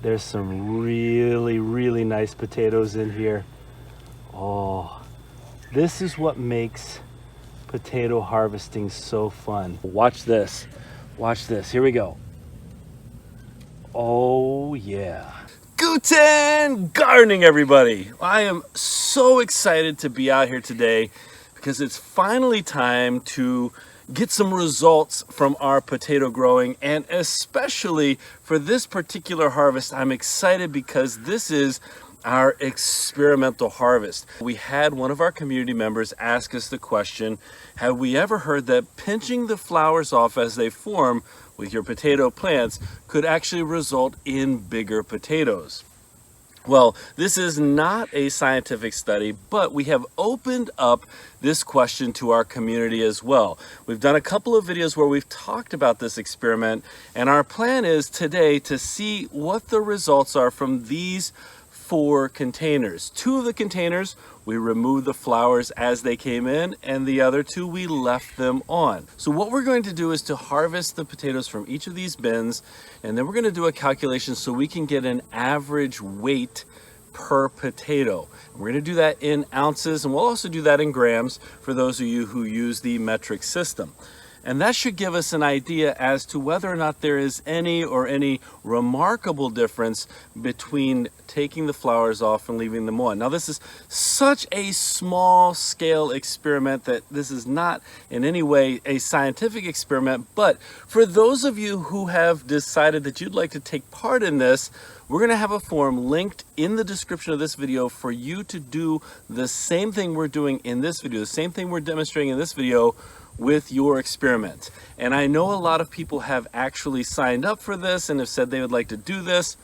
There's some really nice potatoes in here. Oh, this is what makes potato harvesting so fun. Watch this. Watch this. Here we go. Oh, yeah. Guten gardening, everybody. I am so excited to be out here today because it's finally time to get some results from our potato growing, and especially for this particular harvest, I'm excited because this is our experimental harvest. We had one of our community members ask us the question, have we ever heard that pinching the flowers off as they form with your potato plants could actually result in bigger potatoes? Well, this is not a scientific study, but we have opened up this question to our community as well. We've done a couple of videos where we've talked about this experiment, and our plan is today to see what the results are from these 4 containers. 2 of the containers, we removed the flowers as they came in, and the other 2, we left them on. So what we're going to do is to harvest the potatoes from each of these bins, and then we're going to do a calculation so we can get an average weight per potato. We're going to do that in ounces, and we'll also do that in grams for those of you who use the metric system. And that should give us an idea as to whether or not there is any remarkable difference between taking the flowers off and leaving them on. Now, this is such a small scale experiment that this is not in any way a scientific experiment, but for those of you who have decided that you'd like to take part in this, we're going to have a form linked in the description of this video for you to do the same thing we're doing in this video, the same thing we're demonstrating in this video with your experiment. And I know a lot of people have actually signed up for this and have said they would like to do this.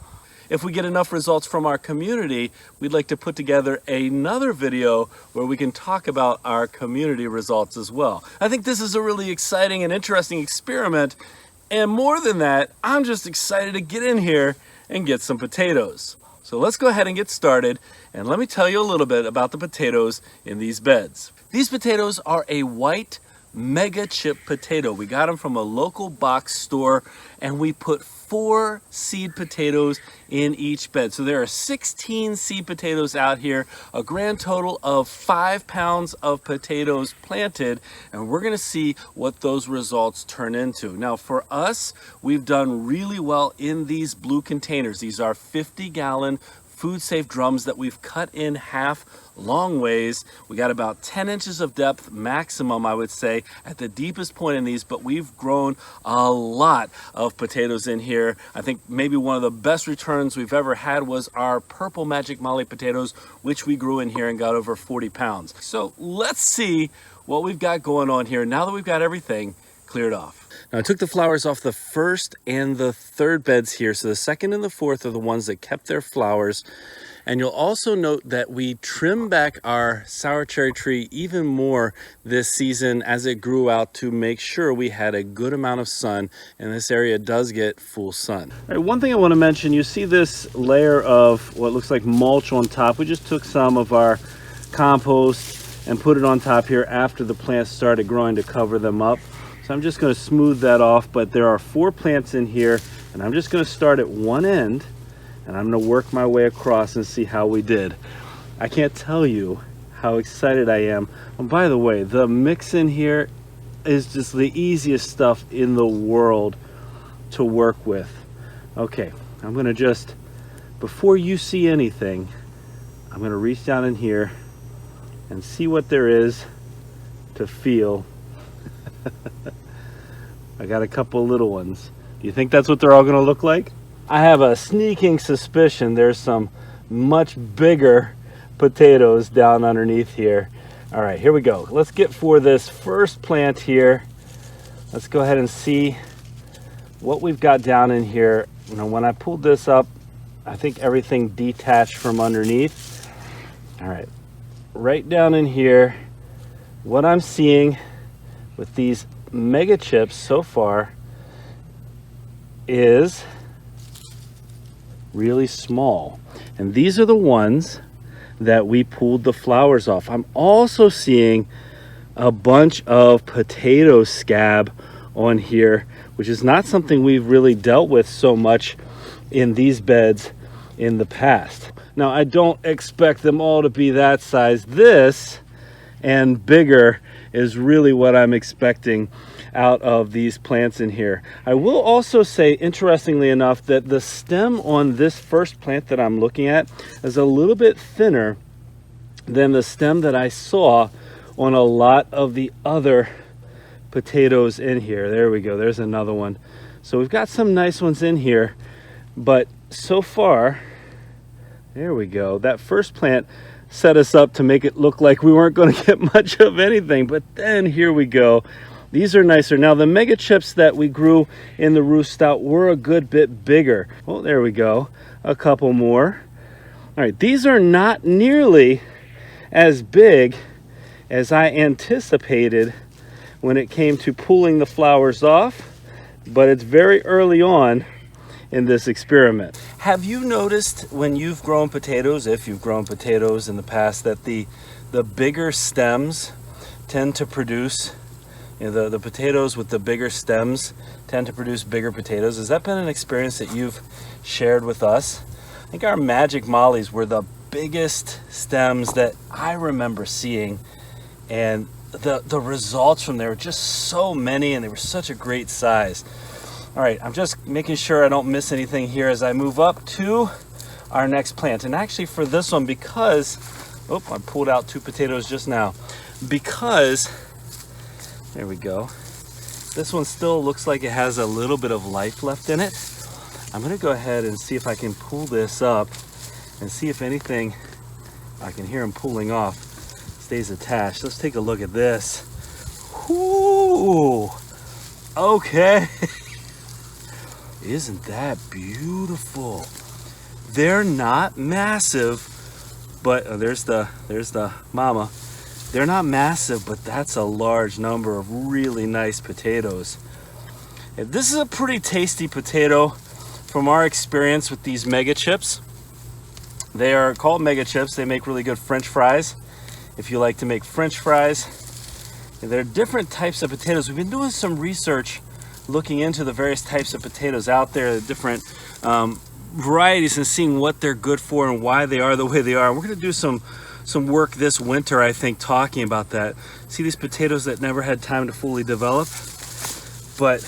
If we get enough results from our community, we'd like to put together another video where we can talk about our community results as well. I think this is a really exciting and interesting experiment. And more than that, I'm just excited to get in here and get some potatoes. So let's go ahead and get started. And let me tell you a little bit about the potatoes in these beds. These potatoes are a white mega chip potato. We got them from a local box store, and we put 4 seed potatoes in each bed. So there are 16 seed potatoes out here, a grand total of 5 pounds of potatoes planted, and we're gonna see what those results turn into. Now for us, we've done really well in these blue containers. These are 50-gallon food safe drums that we've cut in half long ways. We got about 10 inches of depth maximum, I would say, at the deepest point in these, but we've grown a lot of potatoes in here. I think maybe one of the best returns we've ever had was our purple Magic Molly potatoes, which we grew in here and got over 40 pounds. So let's see what we've got going on here now that we've got everything cleared off. Now I took the flowers off the 1st and the 3rd beds here. So the 2nd and the 4th are the ones that kept their flowers. And you'll also note that we trimmed back our sour cherry tree even more this season as it grew out to make sure we had a good amount of sun, and this area does get full sun. All right, one thing I want to mention, you see this layer of what looks like mulch on top. We just took some of our compost and put it on top here after the plants started growing to cover them up. So I'm just going to smooth that off, but there are 4 plants in here, and I'm just going to start at one end, and I'm going to work my way across and see how we did. I can't tell you how excited I am. And by the way, the mix in here is just the easiest stuff in the world to work with. Okay, I'm going to just, before you see anything, I'm going to reach down in here and see what there is to feel. I got a couple little ones. Do you think that's what they're all going to look like? I have a sneaking suspicion there's some much bigger potatoes down underneath here. All right, here we go. Let's get for this first plant here. Let's go ahead and see what we've got down in here. You know, when I pulled this up, I think everything detached from underneath. All right, right down in here, what I'm seeing with these mega chips so far is really small, and these are the ones that we pulled the flowers off. I'm also seeing a bunch of potato scab on here, which is not something we've really dealt with so much in these beds in the past. Now, I don't expect them all to be that size. This and bigger is really what I'm expecting out of these plants in here. I will also say, interestingly enough, that the stem on this first plant that I'm looking at is a little bit thinner than the stem that I saw on a lot of the other potatoes in here. There we go, there's another one. So we've got some nice ones in here, but so far, there we go. That first plant set us up to make it look like we weren't going to get much of anything, but then here we go. These are nicer. Now the mega chips that we grew in the roost stout were a good bit bigger. Oh, there we go. A couple more. All right, these are not nearly as big as I anticipated when it came to pulling the flowers off, but it's very early on in this experiment. Have you noticed when you've grown potatoes, if you've grown potatoes in the past, that the bigger stems tend to produce, the potatoes with the bigger stems tend to produce bigger potatoes? Has that been an experience that you've shared with us? I think our Magic Mollies were the biggest stems that I remember seeing, and the results from there were just so many, and they were such a great size. All right, I'm just making sure I don't miss anything here as I move up to our next plant. And actually for this one, because, oh, I pulled out 2 potatoes just now, because, there we go. This one still looks like it has a little bit of life left in it. I'm gonna go ahead and see if I can pull this up and see if anything, I can hear them pulling off, stays attached. Let's take a look at this. Ooh, okay. Isn't that beautiful? They're not massive, but there's the mama. They're not massive, but that's a large number of really nice potatoes. And this is a pretty tasty potato from our experience with these mega chips. They are called mega chips. They make really good French fries. If you like to make French fries, and there are different types of potatoes. We've been doing some research looking into the various types of potatoes out there, the different varieties, and seeing what they're good for and why they are the way they are. And we're going to do some work this winter, I think, talking about that. See these potatoes that never had time to fully develop? But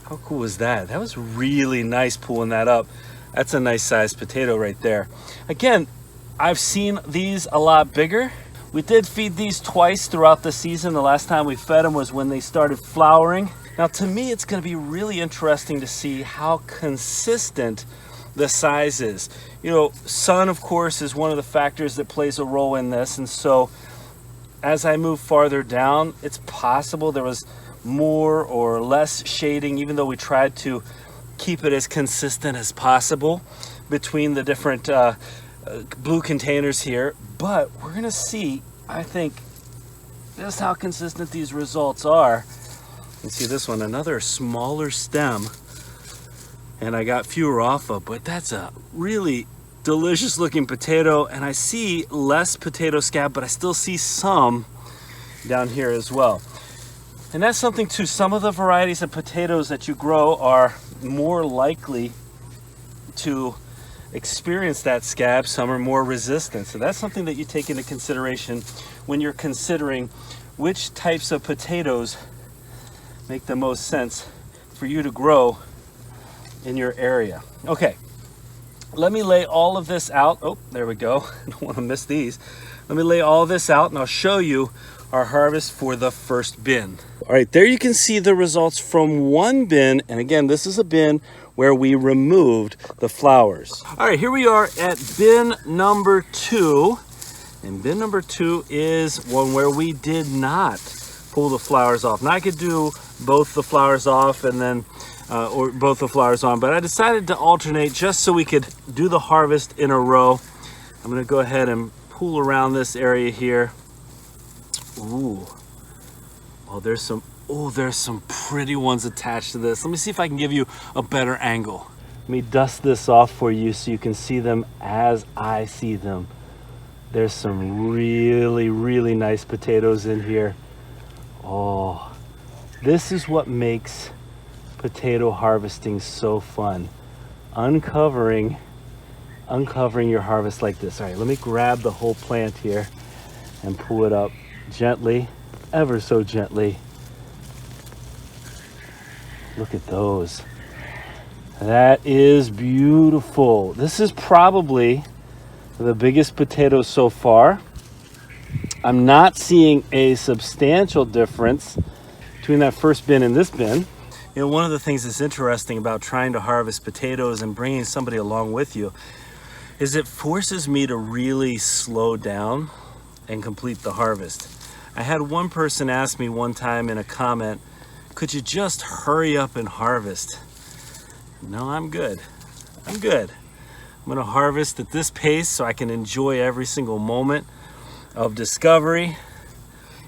how cool was that? That was really nice pulling that up. That's a nice sized potato right there. Again, I've seen these a lot bigger. We did feed these twice throughout the season. The last time we fed them was when they started flowering. Now, to me, it's going to be really interesting to see how consistent the size is. You know, sun, of course, is one of the factors that plays a role in this. And so as I move farther down, it's possible there was more or less shading, even though we tried to keep it as consistent as possible between the different blue containers here. But we're going to see, I think, just how consistent these results are. You see this one, another smaller stem, and I got fewer off of, but that's a really delicious looking potato, and I see less potato scab, but I still see some down here as well. And that's something too. Some of the varieties of potatoes that you grow are more likely to experience that scab. Some are more resistant. So that's something that you take into consideration when you're considering which types of potatoes make the most sense for you to grow in your area. Okay, let me lay all of this out. Oh, there we go. I don't want to miss these. Let me lay all this out and I'll show you our harvest for the first bin. All right, there you can see the results from one bin. And again, this is a bin where we removed the flowers. All right, here we are at bin number 2. And bin number 2 is one where we did not pull the flowers off. Now I could do both the flowers off and then or both the flowers on, but I decided to alternate just so we could do the harvest in a row. I'm gonna go ahead and pull around this area here. Ooh, oh, there's some pretty ones attached to this. Let me see if I can give you a better angle. Let me dust this off for you so you can see them as I see them. There's some really, really nice potatoes in here. Oh, this is what makes potato harvesting so fun. uncovering your harvest like this. All right, let me grab the whole plant here and pull it up gently, ever so gently. Look at those. That is beautiful. This is probably the biggest potato so far. I'm not seeing a substantial difference between that first bin and this bin. You know, one of the things that's interesting about trying to harvest potatoes and bringing somebody along with you is it forces me to really slow down and complete the harvest. I had one person ask me one time in a comment, could you just hurry up and harvest? No, I'm good. I'm gonna harvest at this pace so I can enjoy every single moment of discovery.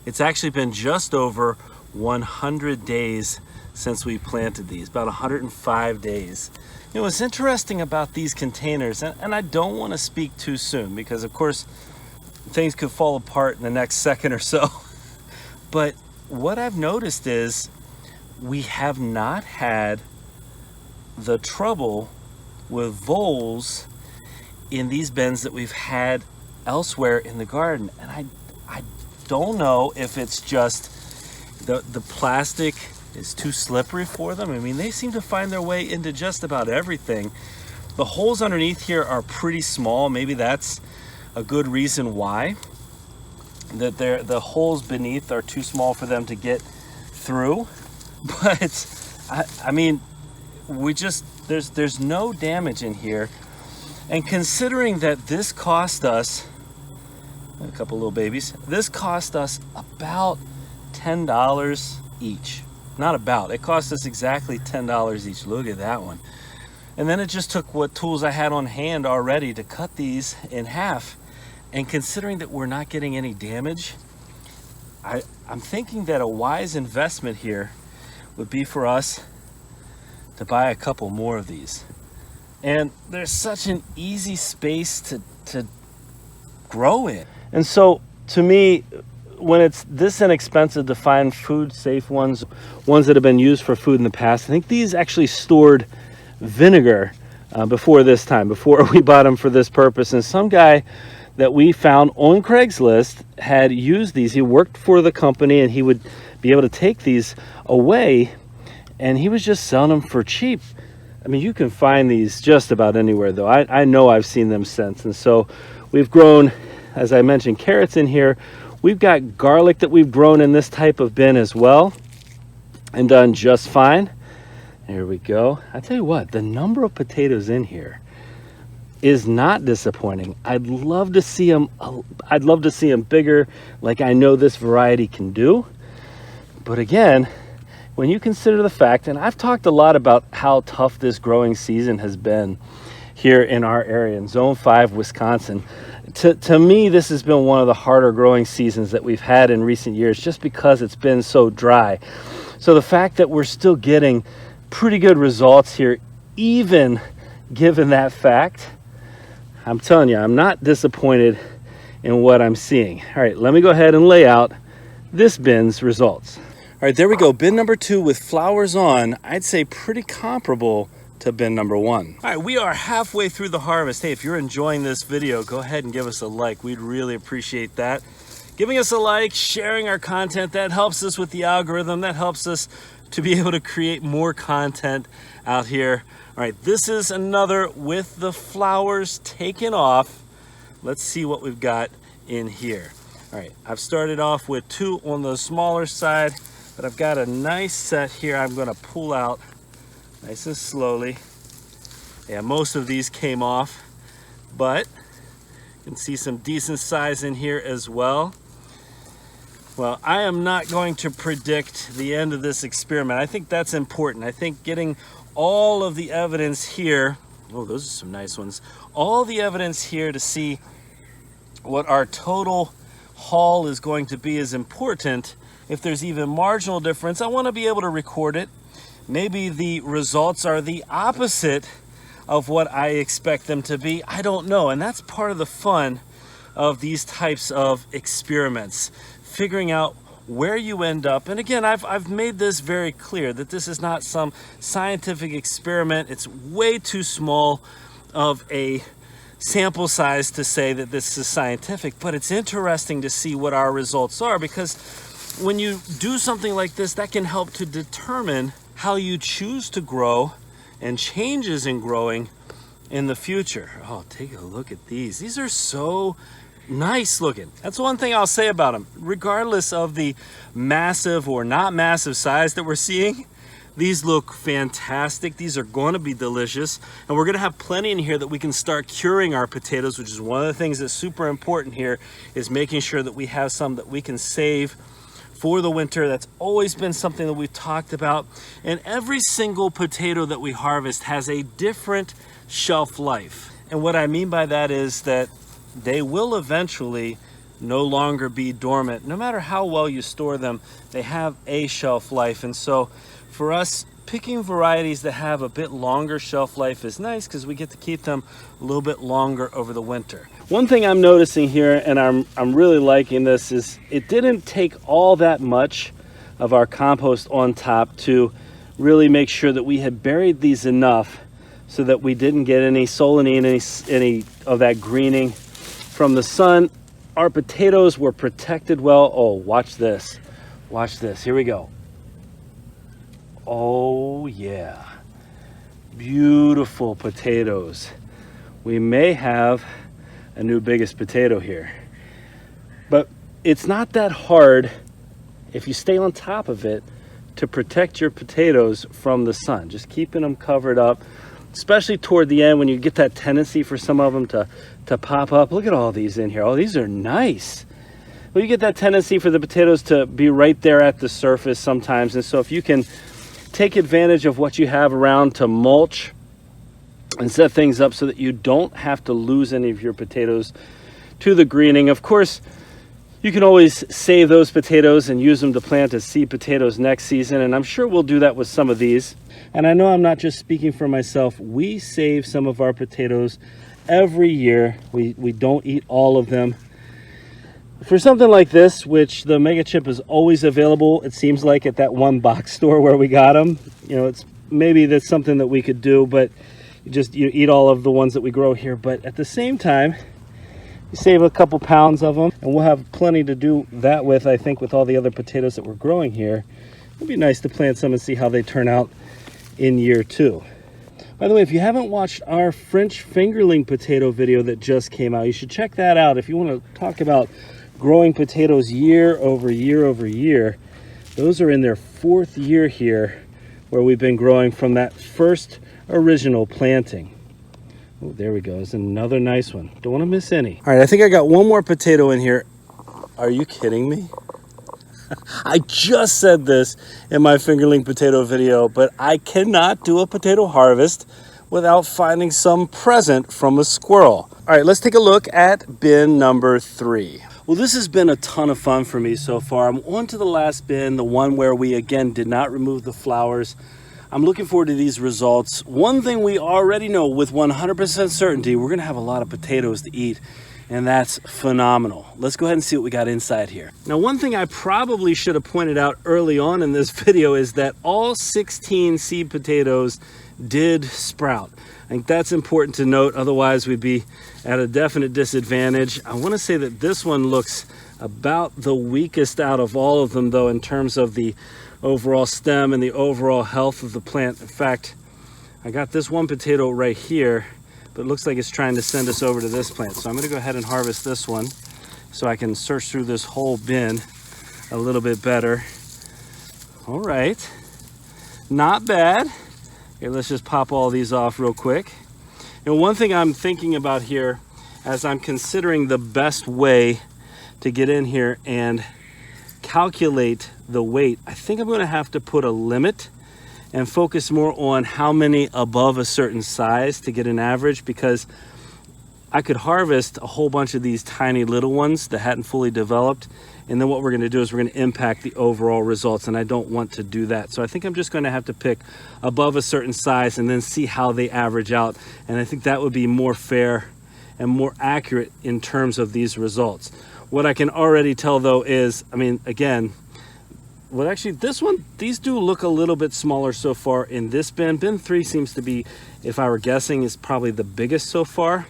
It's actually been just over 100 days since we planted these, about 105 days. You know, what's interesting about these containers, and I don't want to speak too soon because of course things could fall apart in the next second or so, but what I've noticed is we have not had the trouble with voles in these bins that we've had elsewhere in the garden. And I don't know if it's just the plastic is too slippery for them. I mean, they seem to find their way into just about everything. The holes underneath here are pretty small. Maybe that's a good reason why, that the holes beneath are too small for them to get through. But I mean, there's no damage in here. And considering that this cost us a couple little babies, this cost us about $10 each. Not about, it cost us exactly $10 each. Look at that one. And then it just took what tools I had on hand already to cut these in half. And considering that we're not getting any damage, I'm thinking that a wise investment here would be for us to buy a couple more of these. And there's such an easy space to grow in. And so to me, when it's this inexpensive to find food safe ones that have been used for food in the past, I think these actually stored vinegar before we bought them for this purpose. And some guy that we found on Craigslist had used these. He worked for the company and he would be able to take these away and he was just selling them for cheap. I mean, you can find these just about anywhere though. I know I've seen them since. And so we've grown, as I mentioned, carrots in here. We've got garlic that we've grown in this type of bin as well and done just fine. There we go. I tell you what, the number of potatoes in here is not disappointing. I'd love to see them bigger, like I know this variety can do. But again, when you consider the fact, and I've talked a lot about how tough this growing season has been here in our area in Zone 5, Wisconsin. To me, this has been one of the harder growing seasons that we've had in recent years just because it's been so dry. So the fact that we're still getting pretty good results here, even given that fact, I'm telling you, I'm not disappointed in what I'm seeing. All right, let me go ahead and lay out this bin's results. All right, there we go. Bin number 2 with flowers on, I'd say pretty comparable to bin number 1. All right, we are halfway through the harvest. Hey, if you're enjoying this video, go ahead and give us a like. We'd really appreciate that. Giving us a like, sharing our content, that helps us with the algorithm. That helps us to be able to create more content out here. All right, this is another with the flowers taken off. Let's see what we've got in here. All right, I've started off with 2 on the smaller side, but I've got a nice set here I'm gonna pull out nice and slowly. Yeah, most of these came off, but you can see some decent size in here as well. Well, I am not going to predict the end of this experiment. I think that's important. I think getting all of the evidence here, oh, those are some nice ones, all the evidence here to see what our total haul is going to be is important. If there's even marginal difference, I want to be able to record it. Maybe the results are the opposite of what I expect them to be. I don't know. And that's part of the fun of these types of experiments. Figuring out where you end up. And again, I've made this very clear that this is not some scientific experiment. It's way too small of a sample size to say that this is scientific, but it's interesting to see what our results are, because when you do something like this, that can help to determine how you choose to grow and changes in growing in the future. Oh, take a look at these. These are so nice looking. That's one thing I'll say about them. Regardless of the massive or not massive size that we're seeing, these look fantastic. These are going to be delicious, and we're going to have plenty in here that we can start curing our potatoes, which is one of the things that's super important here, is making sure that we have some that we can save for the winter. That's always been something that we've talked about. And every single potato that we harvest has a different shelf life. And what I mean by that is that they will eventually no longer be dormant. No matter how well you store them, they have a shelf life. And so for us, picking varieties that have a bit longer shelf life is nice, because we get to keep them a little bit longer over the winter. One thing I'm noticing here, and I'm really liking this, is it didn't take all that much of our compost on top to really make sure that we had buried these enough so that we didn't get any solanine, any of that greening from the sun. Our potatoes were protected well. Oh, watch this. Watch this. Here we go. Oh yeah, beautiful potatoes. We may have a new biggest potato here, but it's not that hard if you stay on top of it to protect your potatoes from the sun. Just keeping them covered up, especially toward the end when you get that tendency for some of them to pop up. Look at all these in here. Oh, these are nice. Well, you get that tendency for the potatoes to be right there at the surface sometimes, and so if you can take advantage of what you have around to mulch and set things up so that you don't have to lose any of your potatoes to the greening. Of course, you can always save those potatoes and use them to plant as seed potatoes next season, and I'm sure we'll do that with some of these. And I know I'm not just speaking for myself. We save some of our potatoes every year. We don't eat all of them. For something like this, which the mega chip is always available, it seems like, at that one box store where we got them. You know, it's maybe that's something that we could do, but you eat all of the ones that we grow here. But at the same time, you save a couple pounds of them, and we'll have plenty to do that with, I think, with all the other potatoes that we're growing here. It'd be nice to plant some and see how they turn out in year 2. By the way, if you haven't watched our French fingerling potato video that just came out, you should check that out. If you want to talk about growing potatoes year over year over year, those are in their 4th year here, where we've been growing from that first original planting. Oh, there we go. There's another nice one. Don't want to miss any. All right, I think I got one more potato in here. Are you kidding me? I just said this in my fingerling potato video, but I cannot do a potato harvest without finding some present from a squirrel. All right, let's take a look at bin number 3. Well, this has been a ton of fun for me so far. I'm on to the last bin, the one where we again did not remove the flowers. I'm looking forward to these results. One thing we already know with 100% certainty, we're gonna have a lot of potatoes to eat, and that's phenomenal. Let's go ahead and see what we got inside here. Now, one thing I probably should have pointed out early on in this video is that all 16 seed potatoes did sprout. I think that's important to note, otherwise we'd be at a definite disadvantage. I want to say that this one looks about the weakest out of all of them, though, in terms of the overall stem and the overall health of the plant. In fact, I got this one potato right here, but it looks like it's trying to send us over to this plant. So I'm going to go ahead and harvest this one so I can search through this whole bin a little bit better. All right, not bad. Okay, let's just pop all these off real quick. And one thing I'm thinking about here, as I'm considering the best way to get in here and calculate the weight, I think I'm going to have to put a limit and focus more on how many above a certain size to get an average, because I could harvest a whole bunch of these tiny little ones that hadn't fully developed, and then what we're going to do is we're going to impact the overall results, and I don't want to do that. So I think I'm just going to have to pick above a certain size and then see how they average out, and I think that would be more fair and more accurate in terms of these results. What I can already tell, though, is, I mean, again, Well, actually, these do look a little bit smaller so far in this bin. Bin 3 seems to be, if I were guessing, is probably the biggest so far.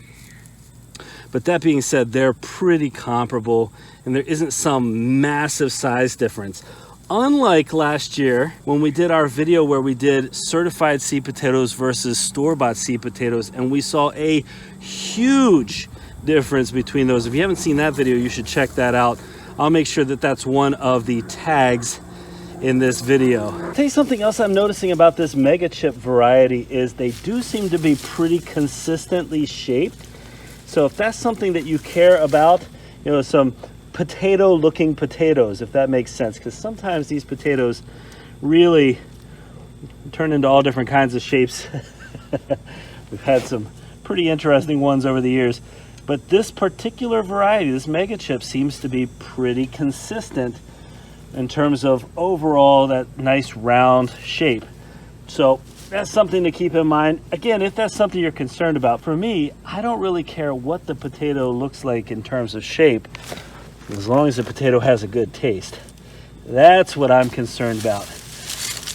But that being said, they're pretty comparable and there isn't some massive size difference. Unlike last year when we did our video where we did certified seed potatoes versus store-bought seed potatoes, and we saw a huge difference between those. If you haven't seen that video, you should check that out. I'll make sure that that's one of the tags in this video. I'll tell you something else I'm noticing about this mega chip variety is they do seem to be pretty consistently shaped. So if that's something that you care about, you know, some potato looking potatoes, if that makes sense, because sometimes these potatoes really turn into all different kinds of shapes. We've had some pretty interesting ones over the years, but this particular variety, this mega chip, seems to be pretty consistent in terms of overall that nice round shape. So that's something to keep in mind. Again, if that's something you're concerned about, for me, I don't really care what the potato looks like in terms of shape, as long as the potato has a good taste. That's what I'm concerned about.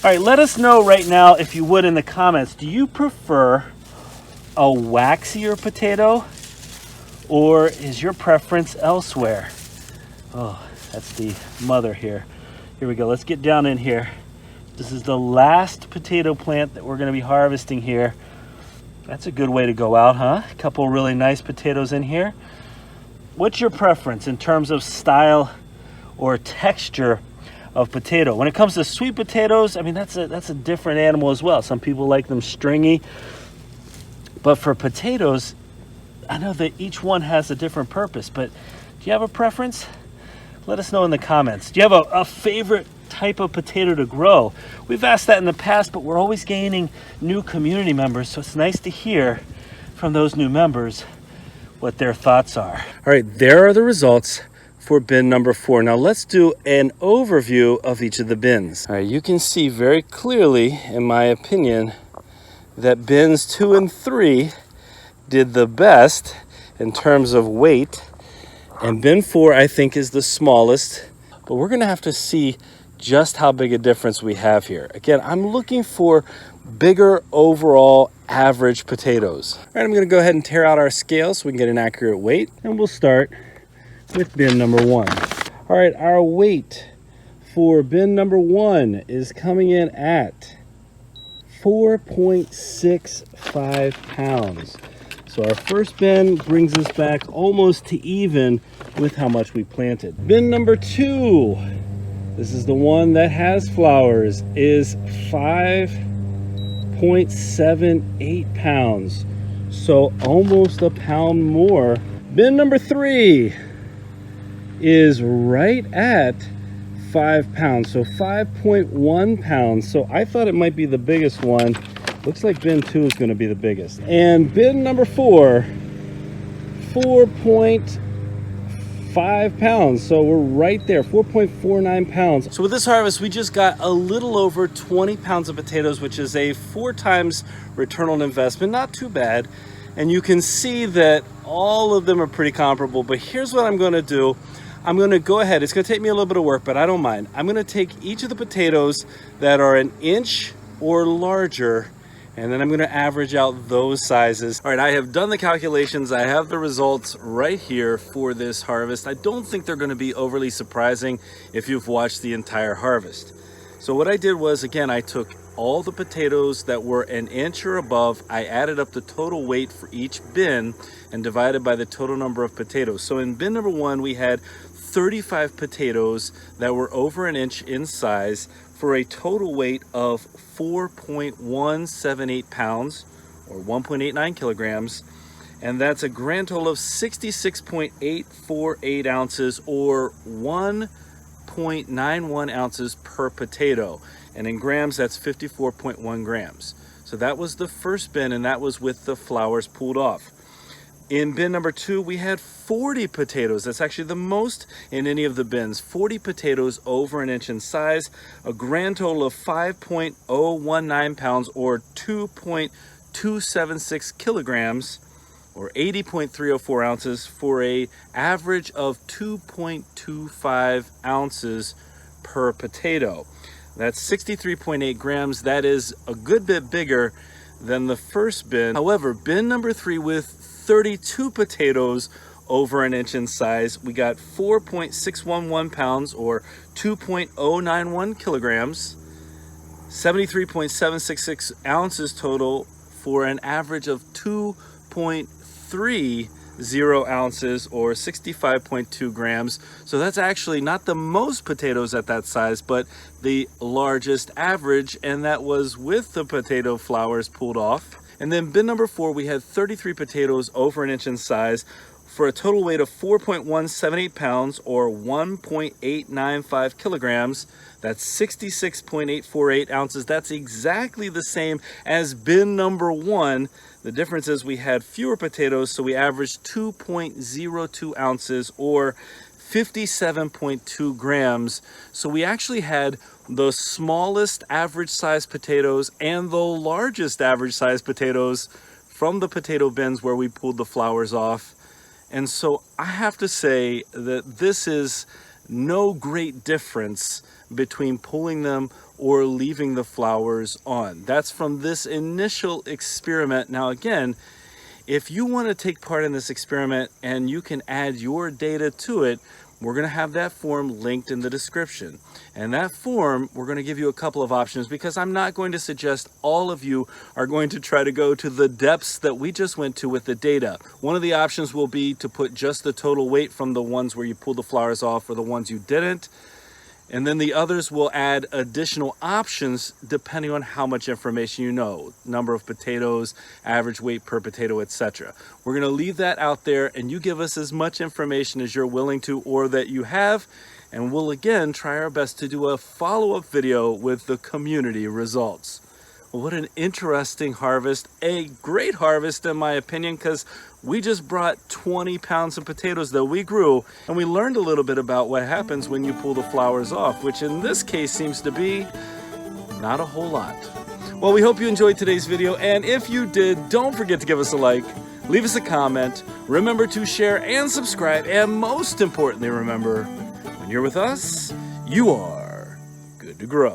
All right, let us know right now, if you would, in the comments, do you prefer a waxier potato or is your preference elsewhere? Oh, that's the mother here. Here we go, let's get down in here. This is the last potato plant that we're gonna be harvesting here. That's a good way to go out, huh? A couple really nice potatoes in here. What's your preference in terms of style or texture of potato? When it comes to sweet potatoes, I mean, that's a different animal as well. Some people like them stringy, but for potatoes, I know that each one has a different purpose, but do you have a preference? Let us know in the comments. Do you have a favorite type of potato to grow? We've asked that in the past, but we're always gaining new community members, so it's nice to hear from those new members what their thoughts are. All right, there are the results for bin number 4. Now let's do an overview of each of the bins. All right, you can see very clearly, in my opinion, that bins 2 and 3 did the best in terms of weight, and bin 4 I think is the smallest, but we're gonna have to see just how big a difference we have here. Again, I'm looking for bigger overall average potatoes. All right, I'm gonna go ahead and tear out our scale so we can get an accurate weight, and we'll start with bin number 1. All right, our weight for bin number 1 is coming in at 4.65 pounds. So our first bin brings us back almost to even with how much we planted. Bin number 2, this is the one that has flowers, is 5.78 pounds. So almost a pound more. Bin number 3 is right at 5 pounds, so 5.1 pounds. So I thought it might be the biggest one. Looks like bin 2 is going to be the biggest. And bin number 4, 4.5 pounds. So we're right there, 4.49 pounds. So with this harvest, we just got a little over 20 pounds of potatoes, which is a 4 times return on investment. Not too bad. And you can see that all of them are pretty comparable. But here's what I'm going to do. I'm going to go ahead. It's going to take me a little bit of work, but I don't mind. I'm going to take each of the potatoes that are an inch or larger, and then I'm going to average out those sizes. All right, I have done the calculations. I have the results right here for this harvest. I don't think they're going to be overly surprising if you've watched the entire harvest. So what I did was, again, I took all the potatoes that were an inch or above. I added up the total weight for each bin and divided by the total number of potatoes. So in bin number 1, we had 35 potatoes that were over an inch in size for a total weight of 4.178 pounds or 1.89 kilograms. And that's a grand total of 66.848 ounces or 1.91 ounces per potato. And in grams, that's 54.1 grams. So that was the first bin, and that was with the flowers pulled off. In bin number 2, we had 40 potatoes. That's actually the most in any of the bins. 40 potatoes over an inch in size, a grand total of 5.019 pounds or 2.276 kilograms or 80.304 ounces for a average of 2.25 ounces per potato. That's 63.8 grams. That is a good bit bigger than the first bin. However, bin number 3 with 32 potatoes over an inch in size, we got 4.611 pounds or 2.091 kilograms, 73.766 ounces total for an average of 2.30 ounces or 65.2 grams. So that's actually not the most potatoes at that size, but the largest average, and that was with the potato flowers pulled off. And then bin number 4, we had 33 potatoes over an inch in size for a total weight of 4.178 pounds or 1.895 kilograms. That's 66.848 ounces. That's exactly the same as bin number 1. The difference is we had fewer potatoes, so we averaged 2.02 ounces or 57.2 grams. So we actually had the smallest average size potatoes and the largest average size potatoes from the potato bins where we pulled the flowers off. And so I have to say that this is no great difference between pulling them or leaving the flowers on. That's from this initial experiment. Now again, if you want to take part in this experiment and you can add your data to it, we're going to have that form linked in the description. And that form, we're going to give you a couple of options because I'm not going to suggest all of you are going to try to go to the depths that we just went to with the data. One of the options will be to put just the total weight from the ones where you pulled the flowers off or the ones you didn't. And then the others will add additional options depending on how much information you know, number of potatoes, average weight per potato, etc. We're going to leave that out there and you give us as much information as you're willing to or that you have, and we'll again try our best to do a follow-up video with the community results. Well, what an interesting harvest, a great harvest in my opinion, because we just brought 20 pounds of potatoes that we grew, and we learned a little bit about what happens when you pull the flowers off, which in this case seems to be not a whole lot. Well, we hope you enjoyed today's video, and if you did, don't forget to give us a like, leave us a comment, remember to share and subscribe, and most importantly, remember, when you're with us, you are good to grow.